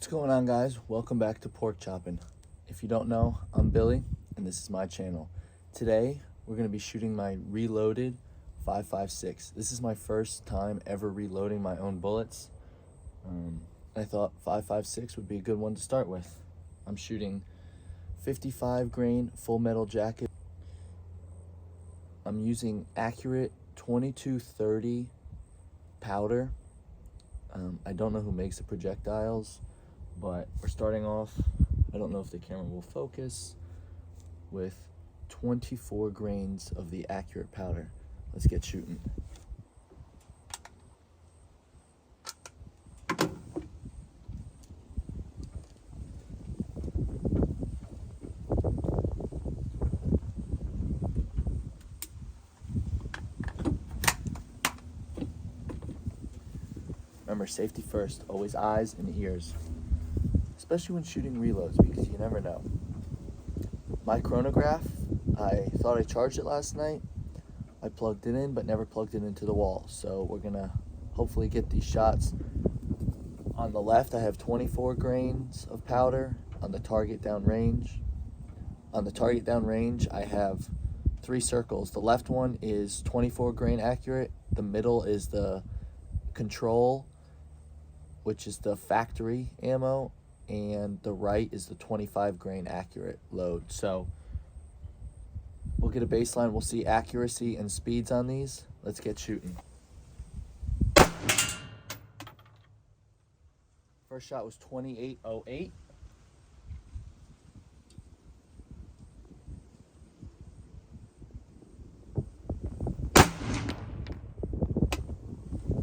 What's going on, guys? Welcome back to Pork Chopping. If you don't know, I'm Billy and this is my channel. Today we're going to be shooting my reloaded 5.56. This is my first time ever reloading my own bullets. I thought 5.56 would be a good one to start with. I'm shooting 55 grain full metal jacket. I'm using accurate 2230 powder. I don't know who makes the projectiles, but we're starting off, I don't know if the camera will focus, with 24 grains of the accurate powder. Let's get shooting. Remember, safety first, always eyes and ears, especially when shooting reloads, because you never know. My chronograph, I thought I charged it last night. I plugged it in, but never plugged it into the wall. So we're gonna hopefully get these shots. On the left, I have 24 grains of powder on the target down range. On the target down range, I have 3 circles. The left one is 24 grain accurate. The middle is the control, which is the factory ammo, and the right is the 25 grain accurate load. So we'll get a baseline, we'll see accuracy and speeds on these. Let's get shooting. First shot was 28.08.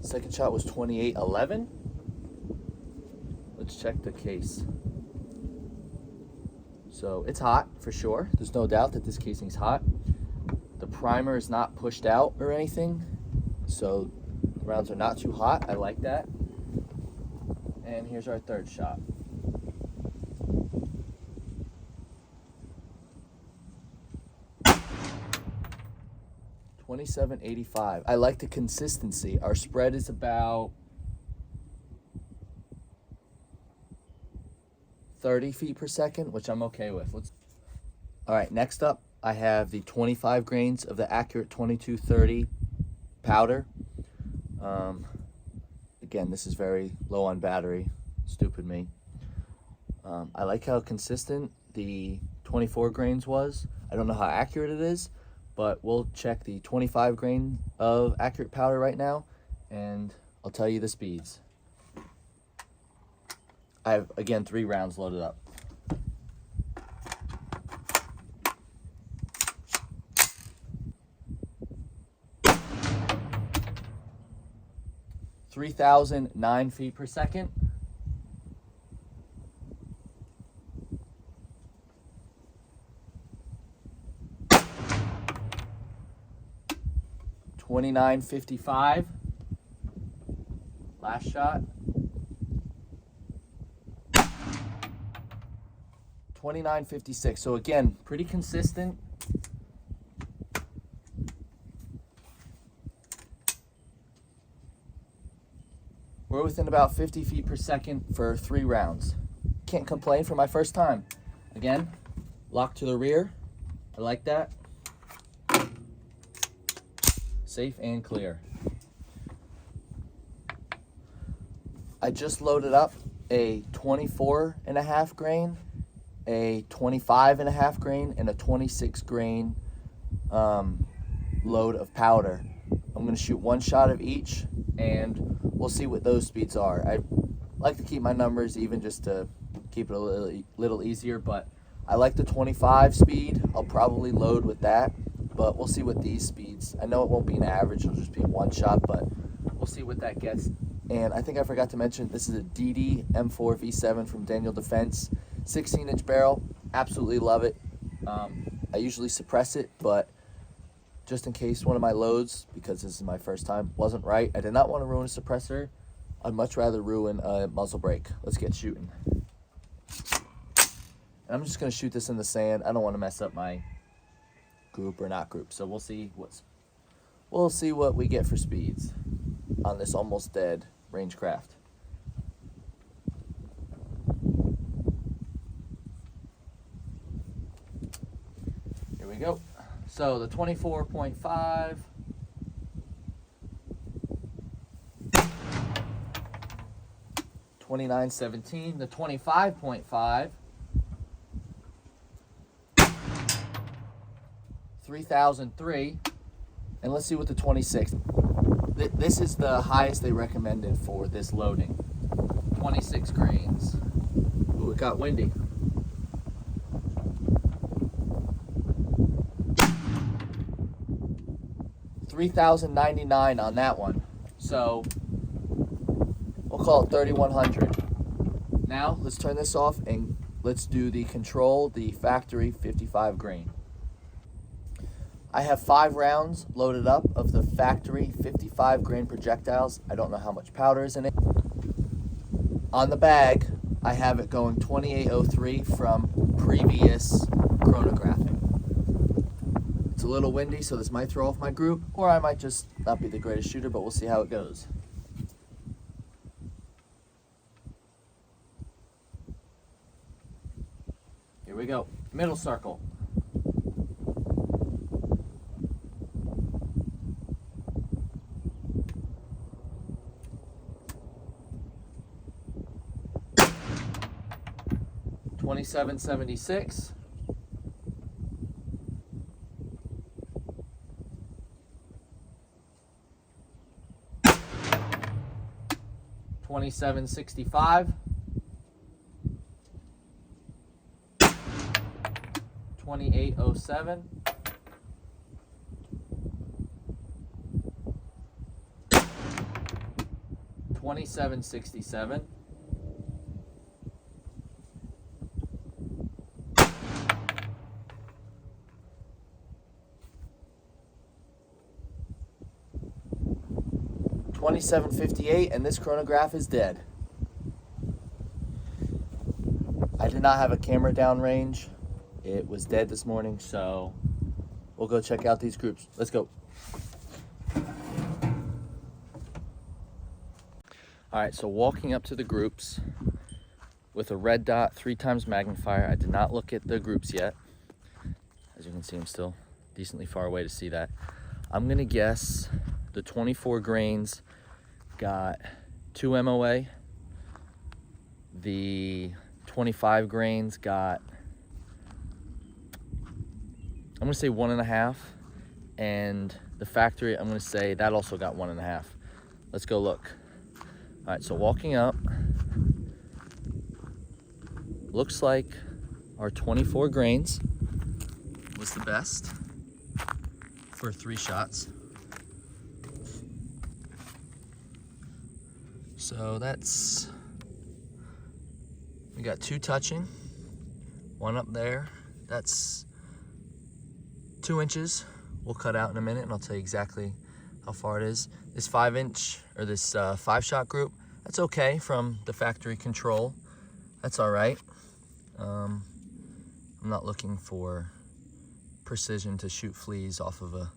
Second shot was 28.11. Let's check the case. So it's hot for sure. There's no doubt that this casing's hot. The primer is not pushed out or anything, so the rounds are not too hot. I like that. And here's our third shot. $27.85. I like the consistency. Our spread is about 30 feet per second, which I'm okay with. All right, next up, I have the 25 grains of the accurate 2230 powder. Again, this is very low on battery. Stupid me. I like how consistent the 24 grains was. I don't know how accurate it is, but we'll check the 25 grain of accurate powder right now, and I'll tell you the speeds. I have, again, 3 rounds loaded up. (3,009 feet per second). $29.55. Last shot. $29.56. So again, pretty consistent. We're within about 50 feet per second for 3 rounds. Can't complain for my first time. Again, lock to the rear. I like that. Safe and clear. I just loaded up a 24.5 grain, a 25.5 grain, and a 26 grain load of powder. I'm going to shoot 1 shot of each, and we'll see what those speeds are. I like to keep my numbers even just to keep it a little easier, but I like the 25 speed. I'll probably load with that, but we'll see what these speeds. I know it won't be an average, it'll just be 1 shot, but we'll see what that gets. And I think I forgot to mention, this is a DDM4V7 from Daniel Defense, 16-inch barrel. Absolutely love it. I usually suppress it, but just in case one of my loads, because this is my first time, wasn't right, I did not want to ruin a suppressor. I'd much rather ruin a muzzle brake. Let's get shooting. And I'm just going to shoot this in the sand. I don't want to mess up my group or not group, so we'll see what we get for speeds on this almost dead range craft. go. So the 24.5. $29.17, the 25.5, $3,003, and let's see what the 26. This is the highest they recommended for this loading. 26 grains. Ooh, it got windy. $3,099 on that one. So we'll call it 3,100. Now let's turn this off and let's do the control, the factory 55 grain. I have 5 rounds loaded up of the factory 55 grain projectiles. I don't know how much powder is in it. On the bag, I have it going 2803 from previous chronographing. It's a little windy, so this might throw off my group, or I might just not be the greatest shooter, but we'll see how it goes. Here we go. Middle circle. $27.76. $27.65. $28.07. $27.67. $27.58, and this chronograph is dead. I did not have a camera downrange. It was dead this morning, so we'll go check out these groups. Let's go. All right, so walking up to the groups with a red dot 3x magnifier. I did not look at the groups yet. As you can see, I'm still decently far away to see that. I'm gonna guess the 24 grains got 2 MOA. The 25 grains got, I'm gonna say 1.5. And the factory, I'm gonna say that also got 1.5. Let's go look. All right, so walking up, looks like our 24 grains was the best for 3 shots. So that's, we got 2 touching, 1 up there. That's 2 inches. We'll cut out in a minute and I'll tell you exactly how far it is. This 5-inch, or this 5-shot group, that's okay from the factory control. That's all right. I'm not looking for precision to shoot fleas off of a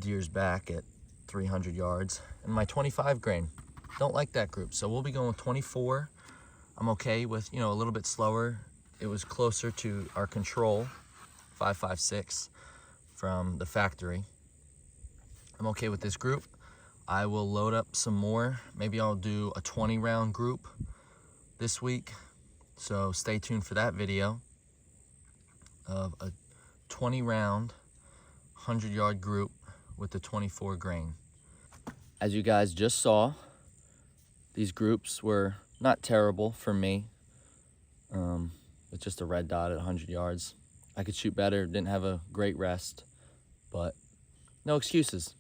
deer's back at 300 yards. And my 25 grain, don't like that group. So we'll be going with 24. I'm okay with, you know, a little bit slower. It was closer to our control, 5.56 from the factory. I'm okay with this group. I will load up some more. Maybe I'll do a 20 round group this week. So stay tuned for that video of a 20 round, 100-yard group with the 24 grain. As you guys just saw, these groups were not terrible for me. With just a red dot at 100 yards. I could shoot better, didn't have a great rest, but no excuses.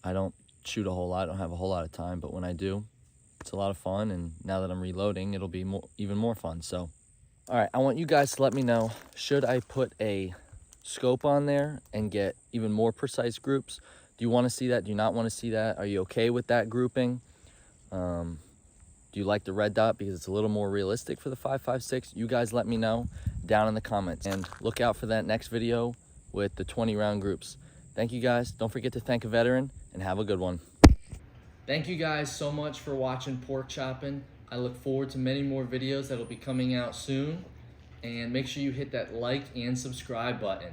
I don't shoot a whole lot, I don't have a whole lot of time, but when I do, it's a lot of fun, and now that I'm reloading, it'll be even more fun. So, all right, I want you guys to let me know, should I put a scope on there and get even more precise groups? Do you want to see that? Do you not want to see that? Are you okay with that grouping? Do you like the red dot because it's a little more realistic for the 5.56? You guys let me know down in the comments, and look out for that next video with the 20 round groups. Thank you guys. Don't forget to thank a veteran, and have a good one. Thank you guys so much for watching Pork Chopping. I look forward to many more videos that'll be coming out soon, and make sure you hit that like and subscribe button.